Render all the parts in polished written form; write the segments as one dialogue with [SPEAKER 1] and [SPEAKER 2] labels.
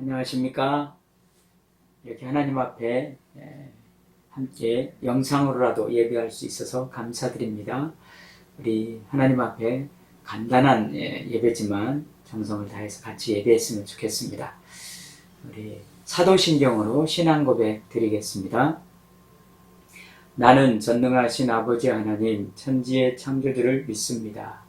[SPEAKER 1] 안녕하십니까? 이렇게 하나님 앞에 함께 영상으로라도 예배할 수 있어서 감사드립니다. 우리 하나님 앞에 간단한 예배지만 정성을 다해서 같이 예배했으면 좋겠습니다. 우리 사도신경으로 신앙 고백 드리겠습니다. 나는 전능하신 아버지 하나님 천지의 창조주를 믿습니다.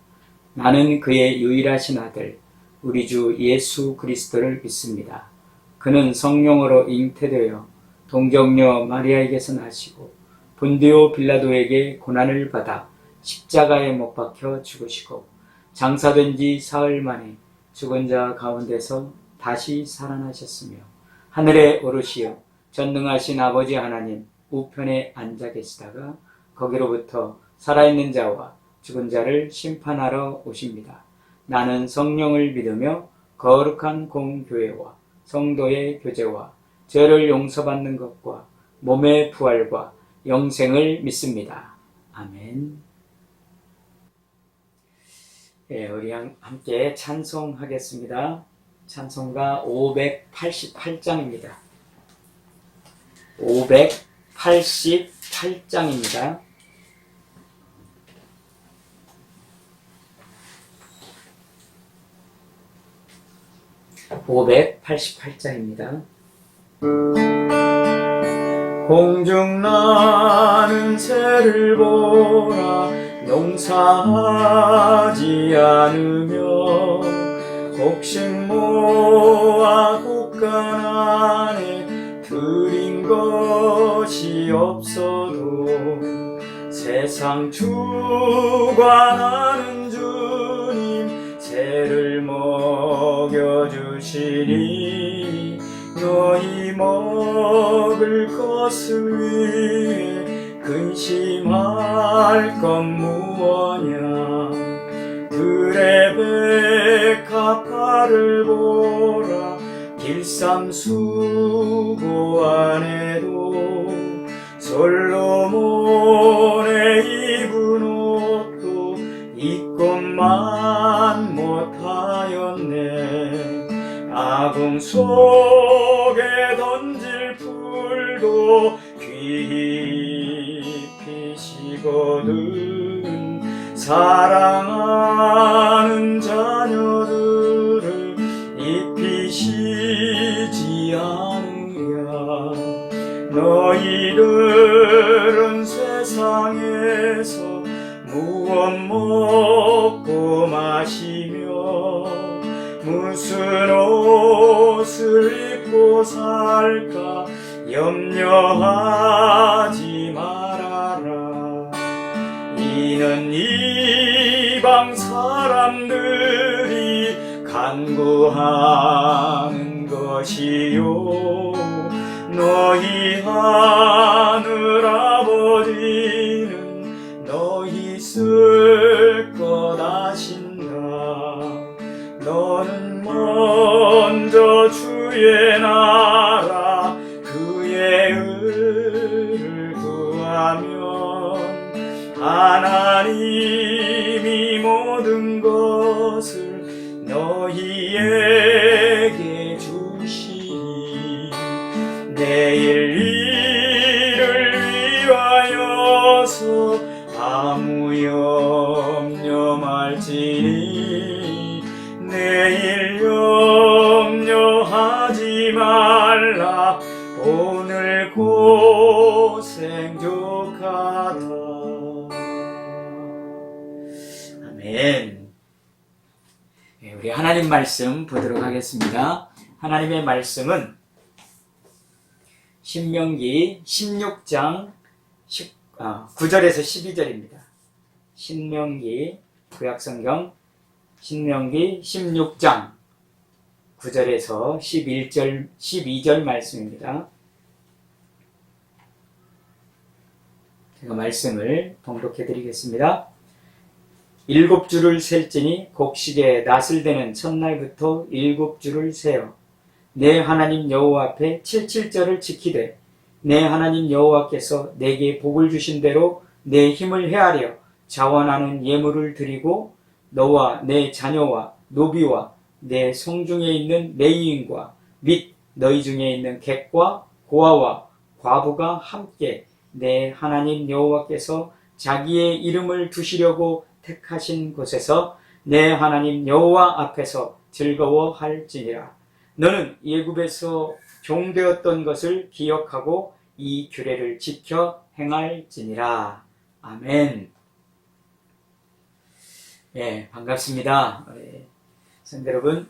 [SPEAKER 1] 나는 그의 유일하신 아들 우리 주 예수 그리스도를 믿습니다. 그는 성령으로 잉태되어 동정녀 마리아에게서 나시고 본디오 빌라도에게 고난을 받아 십자가에 못 박혀 죽으시고 장사된 지 사흘 만에 죽은 자 가운데서 다시 살아나셨으며 하늘에 오르시어 전능하신 아버지 하나님 우편에 앉아 계시다가 거기로부터 살아있는 자와 죽은 자를 심판하러 오십니다. 나는 성령을 믿으며 거룩한 공교회와 성도의 교제와 죄를 용서받는 것과 몸의 부활과 영생을 믿습니다. 아멘. 우리 함께 찬송하겠습니다. 찬송가 588장입니다. 588장입니다. 588장입니다. 공중 나는 새를 보라 농사하지 않으며 곡식 모아 곡간 안에 들인 것이 없어도 세상 주관하는 주님 새를 먹여주시니 너희 먹을 것을 위해 근심할 것 무엇냐. 들의 백합화를 보라 길쌈수고 안에도 솔로몬의 입은 옷도 입것만 못하였네. 아궁 속에 던질 풀도 귀히피시거든. 사랑하는 자녀들을 입히시지 않으랴. 너희들은 세상에서 무엇 먹고 마시며 무슨 옷을 입고 살까 염려하지 말아라. 이는 이방 사람들이 간구하는 것이요 너희 하늘 아버지는 너희 쓸 것 아신다. 너는 먼저 주의 나라 그의 의를 구하면 하나님이 모든 것을 너희에게 주시리. 내일 일을 위하여서 아무 염려 말지니 내일 염려하지 말라. 오늘 고생 족하다. 아멘. 우리 하나님 말씀 보도록 하겠습니다. 하나님의 말씀은 신명기 16장 9절에서 12절입니다. 신명기 구약성경 신명기 16장 9절에서 12절 말씀입니다. 제가 말씀을 봉독해 드리겠습니다. 7주를 셀지니 곡식에 낫을 대는 첫날부터 7주를 세어 내 하나님 여호와 앞에 77절을 지키되 내 하나님 여호와께서 내게 복을 주신 대로 내 힘을 헤아려 자원하는 예물을 드리고 너와 내 자녀와 노비와 내 성중에 있는 레위인과 및 너희 중에 있는 객과 고아와 과부가 함께 내 하나님 여호와께서 자기의 이름을 두시려고 택하신 곳에서 내 하나님 여호와 앞에서 즐거워할지니라. 너는 예굽에서 종되었던 것을 기억하고 이 규례를 지켜 행할지니라. 아멘. 예, 반갑습니다. 성도 여러분,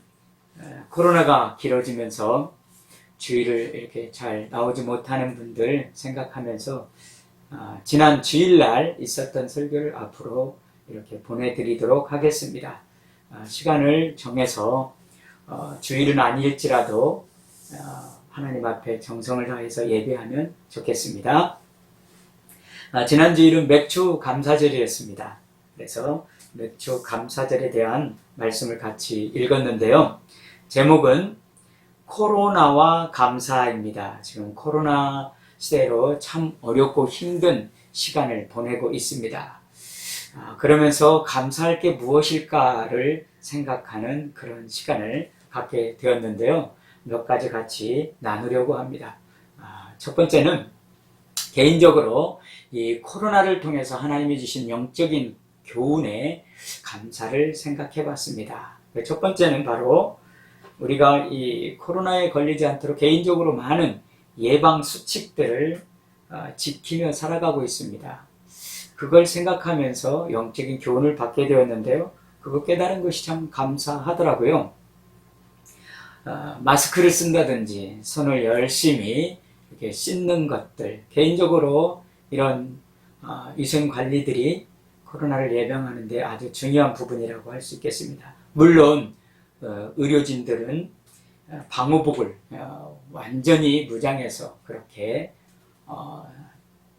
[SPEAKER 1] 코로나가 길어지면서 주일을 이렇게 잘 나오지 못하는 분들 생각하면서 지난 주일날 있었던 설교를 앞으로 이렇게 보내드리도록 하겠습니다. 시간을 정해서 주일은 아닐지라도 하나님 앞에 정성을 다해서 예배하면 좋겠습니다. 지난 주일은 맥주 감사절이었습니다. 그래서 맥주 감사절에 대한 말씀을 같이 읽었는데요. 제목은 코로나와 감사입니다. 지금 코로나 시대로 참 어렵고 힘든 시간을 보내고 있습니다. 그러면서 감사할 게 무엇일까를 생각하는 그런 시간을 갖게 되었는데요. 몇 가지 같이 나누려고 합니다. 첫 번째는 개인적으로 이 코로나를 통해서 하나님이 주신 영적인 교훈에 감사를 생각해 봤습니다. 첫 번째는 바로 우리가 이 코로나에 걸리지 않도록 개인적으로 많은 예방 수칙들을 지키며 살아가고 있습니다. 그걸 생각하면서 영적인 교훈을 받게 되었는데요. 그거 깨달은 것이 참 감사하더라고요. 마스크를 쓴다든지 손을 열심히 이렇게 씻는 것들, 개인적으로 이런 위생 관리들이 코로나를 예방하는 데 아주 중요한 부분이라고 할 수 있겠습니다. 물론 의료진들은 방호복을 완전히 무장해서 그렇게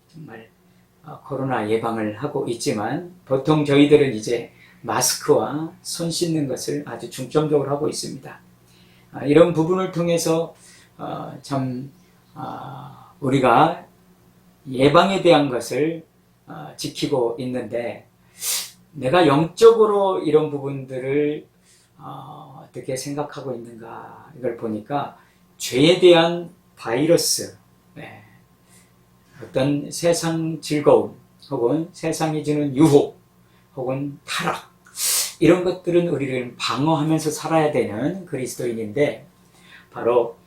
[SPEAKER 1] 정말 코로나 예방을 하고 있지만 보통 저희들은 이제 마스크와 손 씻는 것을 아주 중점적으로 하고 있습니다. 이런 부분을 통해서 참 우리가 예방에 대한 것을 지키고 있는데 내가 영적으로 이런 부분들을 어떻게 생각하고 있는가 이걸 보니까 죄에 대한 바이러스, 어떤 세상 즐거움 혹은 세상이 주는 유혹 혹은 타락 이런 것들은 우리를 방어하면서 살아야 되는 그리스도인인데 바로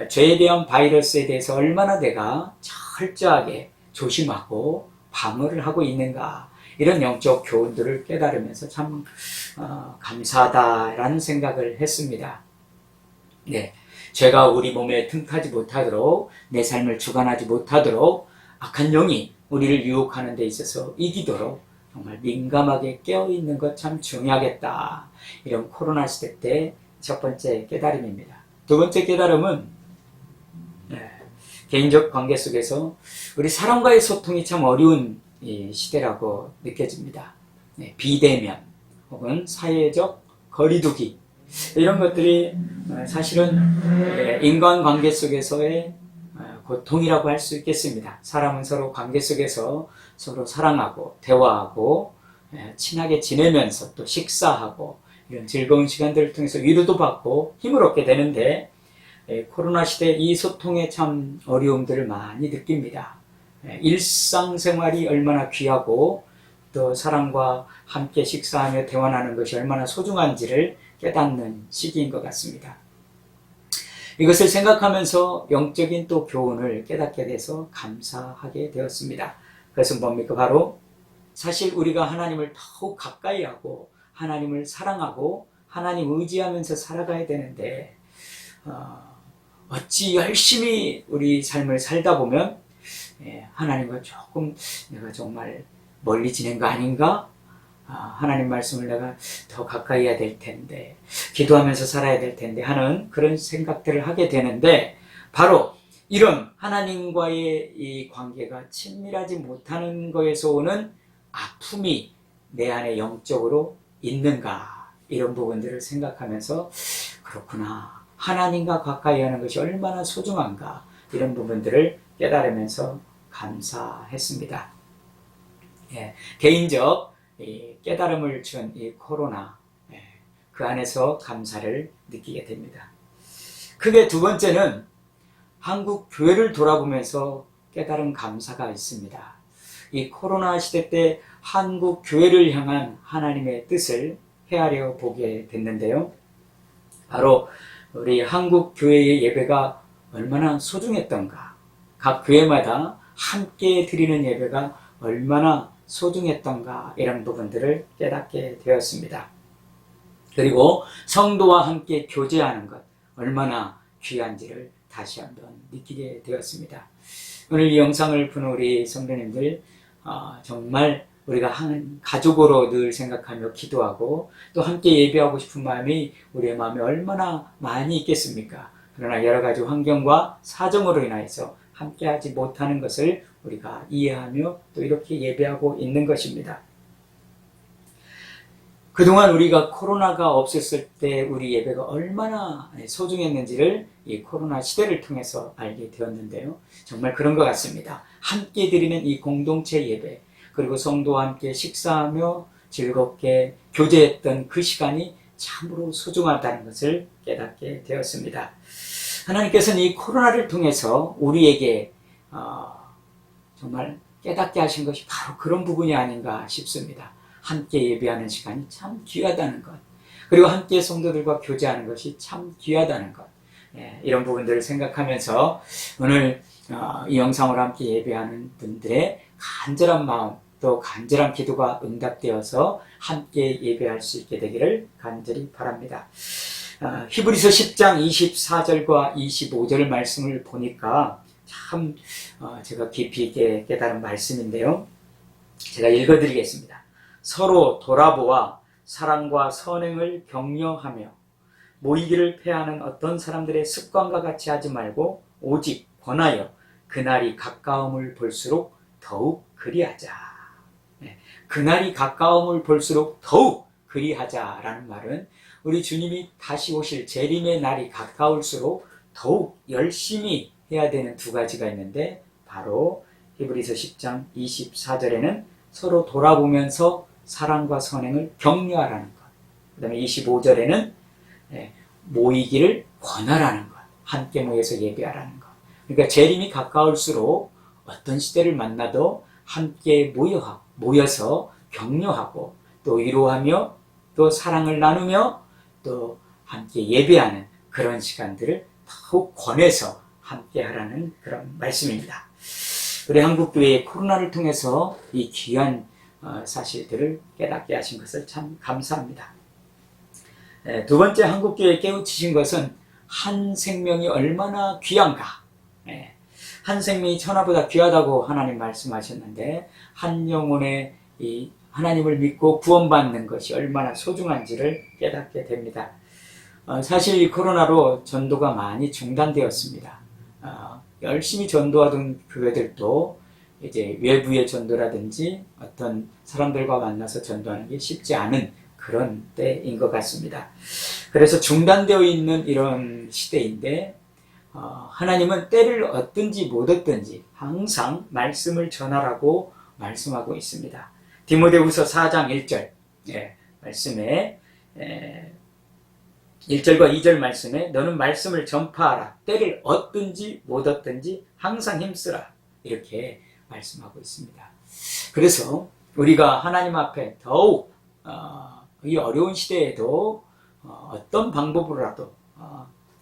[SPEAKER 1] 죄에 대한 바이러스에 대해서 얼마나 내가 철저하게 조심하고 방어를 하고 있는가 이런 영적 교훈들을 깨달으면서 참 감사하다라는 생각을 했습니다. 네, 죄가 우리 몸에 틈타지 못하도록 내 삶을 주관하지 못하도록 악한 영이 우리를 유혹하는 데 있어서 이기도록 정말 민감하게 깨어있는 것 참 중요하겠다. 이런 코로나 시대 때 첫 번째 깨달음입니다. 두 번째 깨달음은 개인적 관계 속에서 우리 사람과의 소통이 참 어려운 이 시대라고 느껴집니다. 비대면 혹은 사회적 거리두기 이런 것들이 사실은 인간관계 속에서의 고통이라고 할 수 있겠습니다. 사람은 서로 관계 속에서 서로 사랑하고 대화하고 친하게 지내면서 또 식사하고 이런 즐거운 시간들을 통해서 위로도 받고 힘을 얻게 되는데 코로나 시대 이 소통에 참 어려움들을 많이 느낍니다. 일상생활이 얼마나 귀하고 또 사람과 함께 식사하며 대화하는 것이 얼마나 소중한지를 깨닫는 시기인 것 같습니다. 이것을 생각하면서 영적인 또 교훈을 깨닫게 돼서 감사하게 되었습니다. 그것은 뭡니까? 바로 사실 우리가 하나님을 더욱 가까이 하고 하나님을 사랑하고 하나님 의지하면서 살아가야 되는데 어찌 열심히 우리 삶을 살다 보면 하나님과 조금 내가 정말 멀리 지낸 거 아닌가? 하나님 말씀을 내가 더 가까이 해야 될 텐데 기도하면서 살아야 될 텐데 하는 그런 생각들을 하게 되는데 바로 이런 하나님과의 이 관계가 친밀하지 못하는 것에서 오는 아픔이 내 안에 영적으로 있는가 이런 부분들을 생각하면서 그렇구나 하나님과 가까이 하는 것이 얼마나 소중한가 이런 부분들을 깨달으면서 감사했습니다. 개인적 깨달음을 준 이 코로나 그 안에서 감사를 느끼게 됩니다. 크게 두 번째는 한국 교회를 돌아보면서 깨달은 감사가 있습니다. 이 코로나 시대 때 한국 교회를 향한 하나님의 뜻을 헤아려 보게 됐는데요. 바로 우리 한국 교회의 예배가 얼마나 소중했던가, 각 교회마다 함께 드리는 예배가 얼마나 소중했던가, 이런 부분들을 깨닫게 되었습니다. 그리고 성도와 함께 교제하는 것, 얼마나 귀한지를 다시 한번 느끼게 되었습니다. 오늘 이 영상을 보는 우리 성도님들, 정말 우리가 한 가족으로 늘 생각하며 기도하고 또 함께 예배하고 싶은 마음이 우리의 마음에 얼마나 많이 있겠습니까? 그러나 여러 가지 환경과 사정으로 인하여서 함께하지 못하는 것을 우리가 이해하며 또 이렇게 예배하고 있는 것입니다. 그동안 우리가 코로나가 없었을 때 우리 예배가 얼마나 소중했는지를 이 코로나 시대를 통해서 알게 되었는데요. 정말 그런 것 같습니다. 함께 드리는 이 공동체 예배, 그리고 성도와 함께 식사하며 즐겁게 교제했던 그 시간이 참으로 소중하다는 것을 깨닫게 되었습니다. 하나님께서는 이 코로나를 통해서 우리에게 정말 깨닫게 하신 것이 바로 그런 부분이 아닌가 싶습니다. 함께 예배하는 시간이 참 귀하다는 것, 그리고 함께 성도들과 교제하는 것이 참 귀하다는 것, 이런 부분들을 생각하면서 오늘 이 영상으로 함께 예배하는 분들의 간절한 마음, 또 간절한 기도가 응답되어서 함께 예배할 수 있게 되기를 간절히 바랍니다. 히브리서 10장 24절과 25절 말씀을 보니까 참 제가 깊이 있게 깨달은 말씀인데요. 제가 읽어드리겠습니다. 서로 돌아보아 사랑과 선행을 격려하며 모이기를 패하는 어떤 사람들의 습관과 같이 하지 말고 오직 권하여 그날이 가까움을 볼수록 더욱 그리하자. 그날이 가까움을 볼수록 더욱 그리하자라는 말은 우리 주님이 다시 오실 재림의 날이 가까울수록 더욱 열심히 해야 되는 두 가지가 있는데, 바로 히브리서 10장 24절에는 서로 돌아보면서 사랑과 선행을 격려하라는 것, 그 다음에 25절에는 모이기를 권하라는 것, 함께 모여서 예배하라는 것. 그러니까 재림이 가까울수록 어떤 시대를 만나도 함께 모여서 격려하고 또 위로하며 또 사랑을 나누며 또 함께 예배하는 그런 시간들을 더욱 권해서 함께 하라는 그런 말씀입니다. 우리 한국교회의 코로나를 통해서 이 귀한 사실들을 깨닫게 하신 것을 참 감사합니다. 두 번째, 한국교회에 깨우치신 것은 한 생명이 얼마나 귀한가. 한 생명이 천하보다 귀하다고 하나님 말씀하셨는데, 한 영혼의 이 하나님을 믿고 구원받는 것이 얼마나 소중한지를 깨닫게 됩니다. 사실 이 코로나로 전도가 많이 중단되었습니다. 열심히 전도하던 교회들도 이제 외부의 전도라든지 어떤 사람들과 만나서 전도하는 게 쉽지 않은 그런 때인 것 같습니다. 그래서 중단되어 있는 이런 시대인데, 하나님은 때를 얻든지 못 얻든지 항상 말씀을 전하라고 말씀하고 있습니다. 디모데후서 4장 1절 말씀에 1절과 2절 말씀에 너는 말씀을 전파하라. 때를 얻든지 못 얻든지 항상 힘쓰라. 이렇게 말씀하고 있습니다. 그래서 우리가 하나님 앞에 더욱 이 어려운 시대에도 어떤 방법으로라도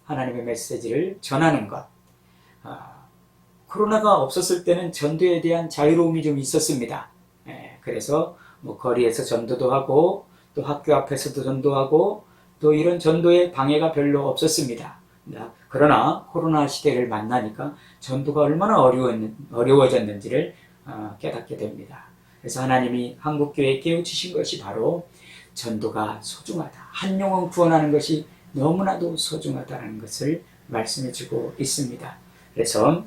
[SPEAKER 1] 하나님의 메시지를 전하는 것. 코로나가 없었을 때는 전도에 대한 자유로움이 좀 있었습니다. 그래서 뭐 거리에서 전도도 하고 또 학교 앞에서도 전도하고 또 이런 전도에 방해가 별로 없었습니다. 그러나 코로나 시대를 만나니까 전도가 얼마나 어려워졌는지를 깨닫게 됩니다. 그래서 하나님이 한국교회에 깨우치신 것이 바로 전도가 소중하다. 한 영혼 구원하는 것이 너무나도 소중하다는 것을 말씀해 주고 있습니다. 그래서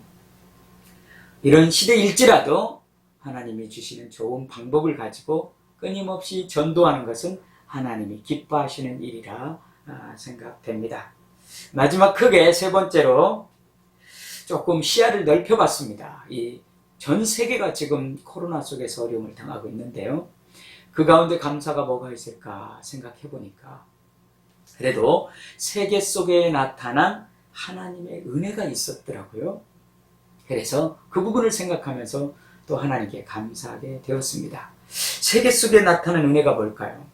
[SPEAKER 1] 이런 시대일지라도 하나님이 주시는 좋은 방법을 가지고 끊임없이 전도하는 것은 하나님이 기뻐하시는 일이라 생각됩니다. 마지막 크게 세 번째로 조금 시야를 넓혀봤습니다. 이 전 세계가 지금 코로나 속에서 어려움을 당하고 있는데요. 그 가운데 감사가 뭐가 있을까 생각해 보니까 그래도 세계 속에 나타난 하나님의 은혜가 있었더라고요. 그래서 그 부분을 생각하면서 또 하나님께 감사하게 되었습니다. 세계 속에 나타난 은혜가 뭘까요?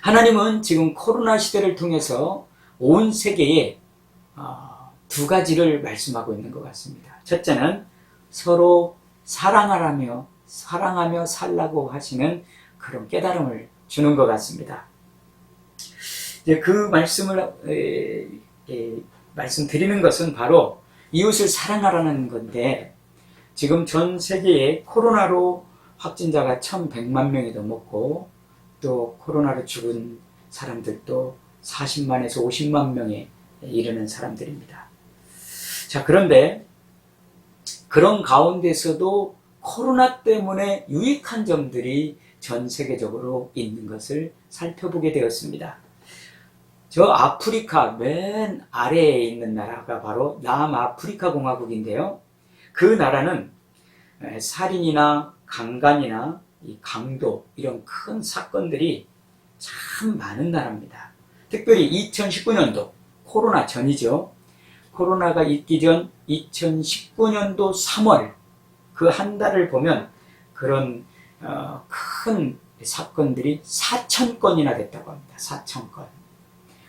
[SPEAKER 1] 하나님은 지금 코로나 시대를 통해서 온 세계에 두 가지를 말씀하고 있는 것 같습니다. 첫째는 서로 사랑하며 살라고 하시는 그런 깨달음을 주는 것 같습니다. 이제 그 말씀을 말씀드리는 것은 바로 이웃을 사랑하라는 건데, 지금 전 세계에 코로나로 확진자가 1100만 명이 넘었고, 또 코로나로 죽은 사람들도 40만에서 50만 명에 이르는 사람들입니다. 자, 그런데 그런 가운데서도 코로나 때문에 유익한 점들이 전 세계적으로 있는 것을 살펴보게 되었습니다. 저 아프리카 맨 아래에 있는 나라가 바로 남아프리카 공화국인데요. 그 나라는 살인이나 강간이나 이 강도, 이런 큰 사건들이 참 많은 나라입니다. 특별히 2019년도 코로나 전이죠. 코로나가 있기 전 2019년도 3월 그 한 달을 보면 그런 큰 사건들이 4,000건이나 됐다고 합니다. 4,000건.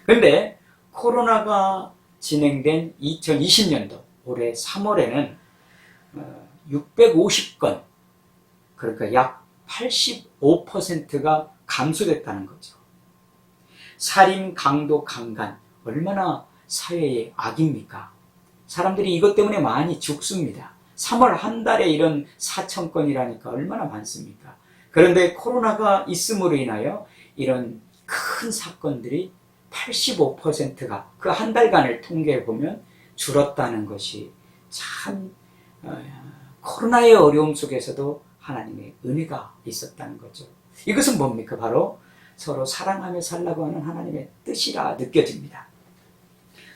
[SPEAKER 1] 그런데 코로나가 진행된 2020년도 올해 3월에는 650건, 그러니까 약 85%가 감소됐다는 거죠. 살인, 강도, 강간, 얼마나 사회의 악입니까? 사람들이 이것 때문에 많이 죽습니다. 3월 한 달에 이런 4,000건이라니까 얼마나 많습니까? 그런데 코로나가 있음으로 인하여 이런 큰 사건들이 85%가 그 한 달간을 통계해 보면 줄었다는 것이 참 코로나의 어려움 속에서도 하나님의 은혜가 있었다는 거죠. 이것은 뭡니까? 바로 서로 사랑하며 살라고 하는 하나님의 뜻이라 느껴집니다.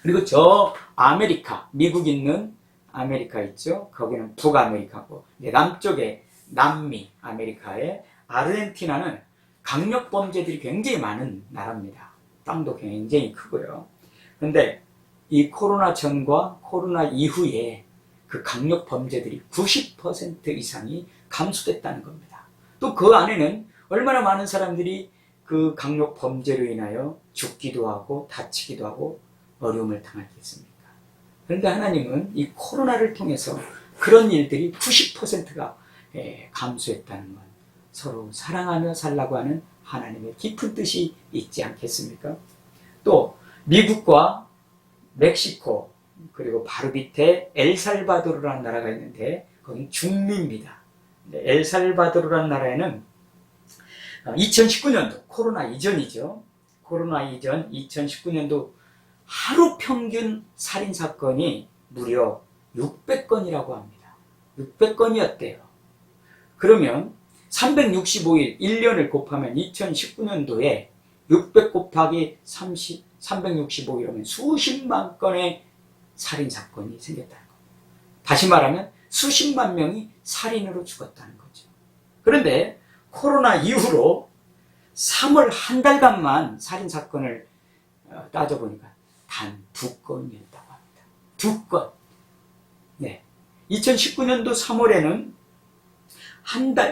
[SPEAKER 1] 그리고 저 아메리카, 미국 있는 아메리카 있죠? 거기는 북아메리카고, 남쪽에 남미 아메리카의 아르헨티나는 강력 범죄들이 굉장히 많은 나라입니다. 땅도 굉장히 크고요. 그런데 이 코로나 전과 코로나 이후에 그 강력 범죄들이 90% 이상이 감소됐다는 겁니다. 또 그 안에는 얼마나 많은 사람들이 그 강력 범죄로 인하여 죽기도 하고 다치기도 하고 어려움을 당하겠습니까? 그런데 하나님은 이 코로나를 통해서 그런 일들이 90%가 감소했다는 건 서로 사랑하며 살라고 하는 하나님의 깊은 뜻이 있지 않겠습니까? 또 미국과 멕시코, 그리고 바로 밑에 엘살바도르라는 나라가 있는데 거긴 중미입니다. 엘살바도르라는 나라에는 2019년도 코로나 이전이죠. 코로나 이전 2019년도 하루 평균 살인사건이 무려 600건이라고 합니다. 600건이었대요. 그러면 365일, 1년을 곱하면 2019년도에 600 곱하기 365일이면 수십만 건의 살인사건이 생겼다는 겁니다. 다시 말하면 수십만 명이 살인으로 죽었다는 거죠. 그런데 코로나 이후로 3월 한 달간만 살인사건을 따져보니까 단 2건이었다고 합니다. 2건. 네. 2019년도 3월에는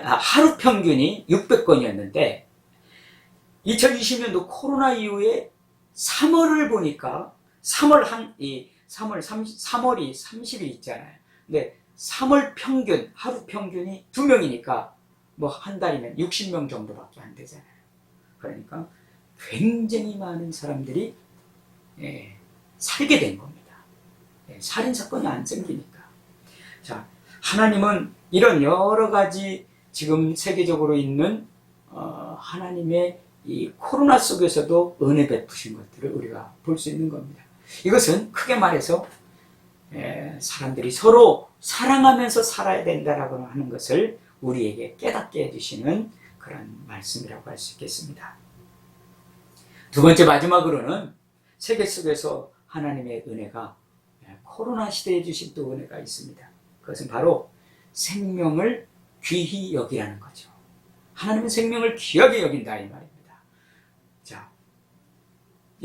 [SPEAKER 1] 하루 평균이 600건이었는데 2020년도 코로나 이후에 3월을 보니까 3월이 30일 있잖아요. 근데 3월 평균, 하루 평균이 2명이니까 뭐 한 달이면 60명 정도밖에 안 되잖아요. 그러니까 굉장히 많은 사람들이 살게 된 겁니다. 살인사건이 안 생기니까. 자, 하나님은 이런 여러 가지 지금 세계적으로 있는 하나님의 이 코로나 속에서도 은혜 베푸신 것들을 우리가 볼 수 있는 겁니다. 이것은 크게 말해서 사람들이 서로 사랑하면서 살아야 된다라고 하는 것을 우리에게 깨닫게 해주시는 그런 말씀이라고 할 수 있겠습니다. 두 번째 마지막으로는 세계 속에서 하나님의 은혜가 코로나 시대에 주신 또 은혜가 있습니다. 그것은 바로 생명을 귀히 여기라는 거죠. 하나님은 생명을 귀하게 여긴다 이 말입니다. 자,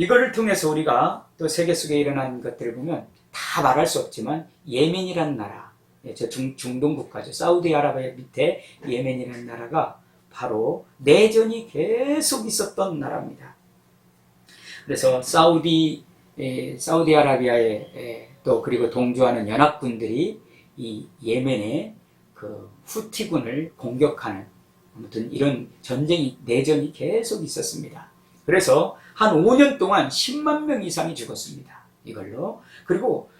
[SPEAKER 1] 이거를 통해서 우리가 또 세계 속에 일어난 것들을 보면 다 말할 수 없지만 예멘이라는 나라, 저 중동 국가죠. 사우디아라비아 밑에 예멘이라는 나라가 바로 내전이 계속 있었던 나라입니다. 그래서 사우디아라비아에 또 그리고 동조하는 연합군들이 이 예멘의 그 후티군을 공격하는 아무튼 이런 전쟁이 내전이 계속 있었습니다. 그래서 한 5년 동안 10만 명 이상이 죽었습니다. 이걸로. 그리고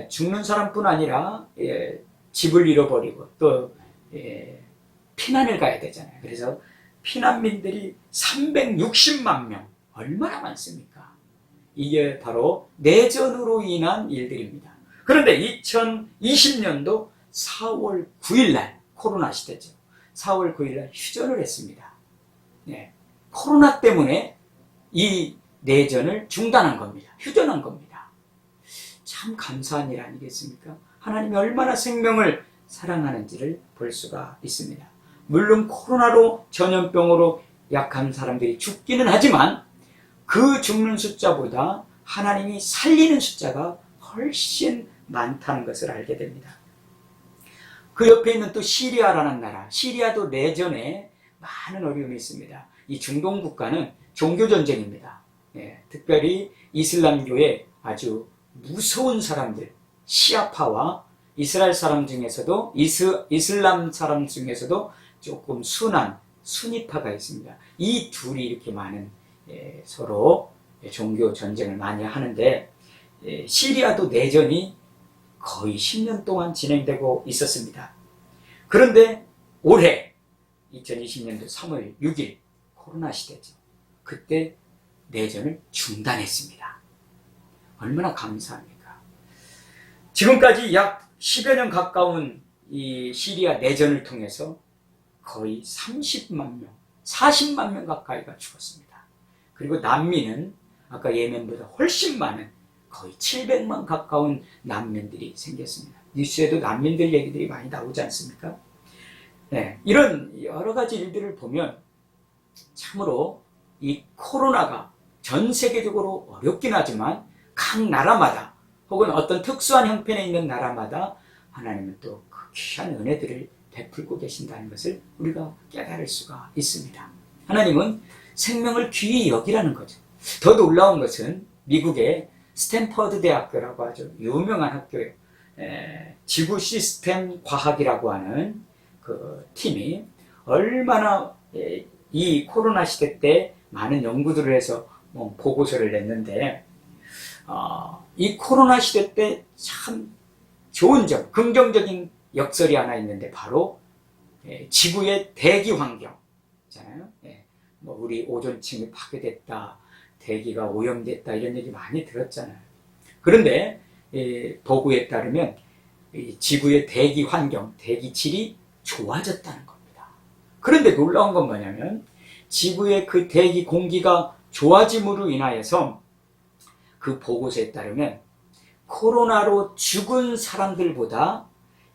[SPEAKER 1] 죽는 사람뿐 아니라 집을 잃어버리고 또 피난을 가야 되잖아요. 그래서 피난민들이 360만 명. 얼마나 많습니까? 이게 바로 내전으로 인한 일들입니다. 그런데 2020년도 4월 9일 날 코로나 시대죠. 4월 9일 날 휴전을 했습니다. 네. 코로나 때문에 이 내전을 중단한 겁니다. 휴전한 겁니다. 참 감사한 일 아니겠습니까? 하나님이 얼마나 생명을 사랑하는지를 볼 수가 있습니다. 물론 코로나로 전염병으로 약한 사람들이 죽기는 하지만 그 죽는 숫자보다 하나님이 살리는 숫자가 훨씬 많다는 것을 알게 됩니다. 그 옆에 있는 또 시리아라는 나라, 시리아도 내전에 많은 어려움이 있습니다. 이 중동 국가는 종교전쟁입니다. 특별히 이슬람교의 아주 무서운 사람들, 시아파와 이스라엘 사람 중에서도 이슬람 사람 중에서도 조금 순한 수니파가 있습니다. 이 둘이 이렇게 많은 서로 종교 전쟁을 많이 하는데 시리아도 내전이 거의 10년 동안 진행되고 있었습니다. 그런데 올해 2020년도 3월 6일 코로나 시대죠. 그때 내전을 중단했습니다. 얼마나 감사합니까? 지금까지 약 10여 년 가까운 이 시리아 내전을 통해서 거의 30만 명, 40만 명 가까이가 죽었습니다. 그리고 난민은 아까 예멘보다 훨씬 많은 거의 700만 가까운 난민들이 생겼습니다. 뉴스에도 난민들 얘기들이 많이 나오지 않습니까? 네, 이런 여러 가지 일들을 보면 참으로 이 코로나가 전 세계적으로 어렵긴 하지만 각 나라마다 혹은 어떤 특수한 형편에 있는 나라마다 하나님은 또 그 귀한 은혜들을 베풀고 계신다는 것을 우리가 깨달을 수가 있습니다. 하나님은 생명을 귀히 여기라는 거죠. 더 놀라운 것은 미국의 스탠퍼드 대학교라고 아주 유명한 학교예요. 지구 시스템 과학이라고 하는 그 팀이 얼마나 이 코로나 시대 때 많은 연구들을 해서 보고서를 냈는데 이 코로나 시대 때 참 좋은 점, 긍정적인 역설이 하나 있는데 바로 지구의 대기 환경 있잖아요. 우리 오존층이 파괴됐다, 대기가 오염됐다 이런 얘기 많이 들었잖아요. 그런데 보고에 따르면 지구의 대기 환경, 대기 질이 좋아졌다는 겁니다. 그런데 놀라운 건 뭐냐면 지구의 그 대기 공기가 좋아짐으로 인하여서 그 보고서에 따르면 코로나로 죽은 사람들보다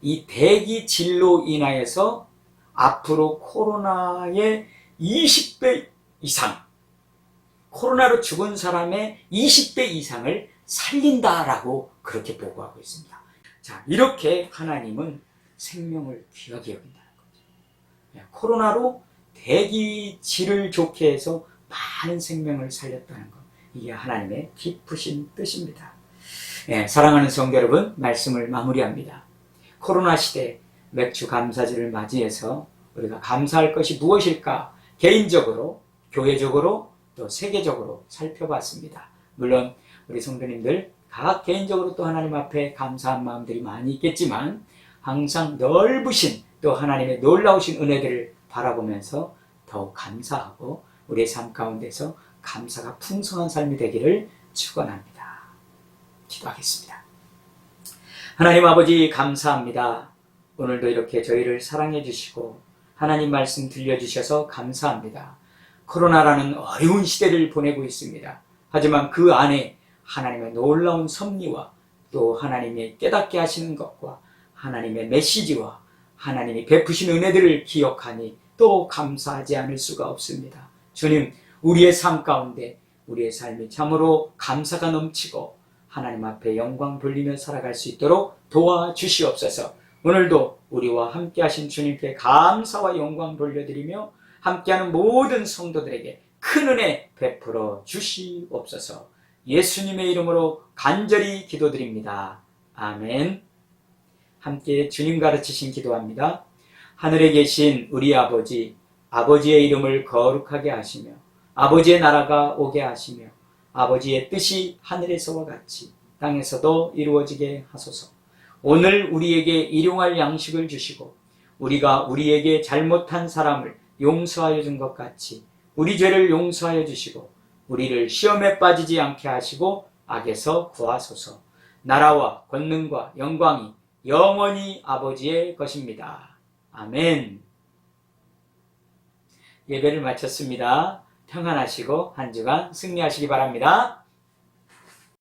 [SPEAKER 1] 이 대기 질로 인하여서 앞으로 코로나의 20배 이상, 코로나로 죽은 사람의 20배 이상을 살린다라고 그렇게 보고하고 있습니다. 자, 이렇게 하나님은 생명을 귀하게 여긴다는 거죠. 코로나로 대기질을 좋게 해서 많은 생명을 살렸다는 것. 이게 하나님의 기쁘신 뜻입니다. 사랑하는 성도 여러분, 말씀을 마무리합니다. 코로나 시대 맥주 감사절을 맞이해서 우리가 감사할 것이 무엇일까? 개인적으로, 교회적으로, 또 세계적으로 살펴봤습니다. 물론 우리 성도님들 각 개인적으로 또 하나님 앞에 감사한 마음들이 많이 있겠지만 항상 넓으신 또 하나님의 놀라우신 은혜들을 바라보면서 더욱 감사하고 우리의 삶 가운데서 감사가 풍성한 삶이 되기를 축원합니다. 기도하겠습니다. 하나님 아버지 감사합니다. 오늘도 이렇게 저희를 사랑해 주시고 하나님 말씀 들려주셔서 감사합니다. 코로나라는 어려운 시대를 보내고 있습니다. 하지만 그 안에 하나님의 놀라운 섭리와 또 하나님의 깨닫게 하시는 것과 하나님의 메시지와 하나님이 베푸신 은혜들을 기억하니 또 감사하지 않을 수가 없습니다. 주님, 우리의 삶 가운데 우리의 삶이 참으로 감사가 넘치고 하나님 앞에 영광 돌리며 살아갈 수 있도록 도와주시옵소서. 오늘도 우리와 함께 하신 주님께 감사와 영광 돌려드리며 함께하는 모든 성도들에게 큰 은혜 베풀어 주시옵소서. 예수님의 이름으로 간절히 기도드립니다. 아멘. 함께 주님 가르치신 기도합니다. 하늘에 계신 우리 아버지, 아버지의 이름을 거룩하게 하시며 아버지의 나라가 오게 하시며 아버지의 뜻이 하늘에서와 같이 땅에서도 이루어지게 하소서. 오늘 우리에게 일용할 양식을 주시고 우리가 우리에게 잘못한 사람을 용서하여 준 것 같이 우리 죄를 용서하여 주시고 우리를 시험에 빠지지 않게 하시고 악에서 구하소서. 나라와 권능과 영광이 영원히 아버지의 것입니다. 아멘. 예배를 마쳤습니다. 평안하시고 한 주간 승리하시기 바랍니다.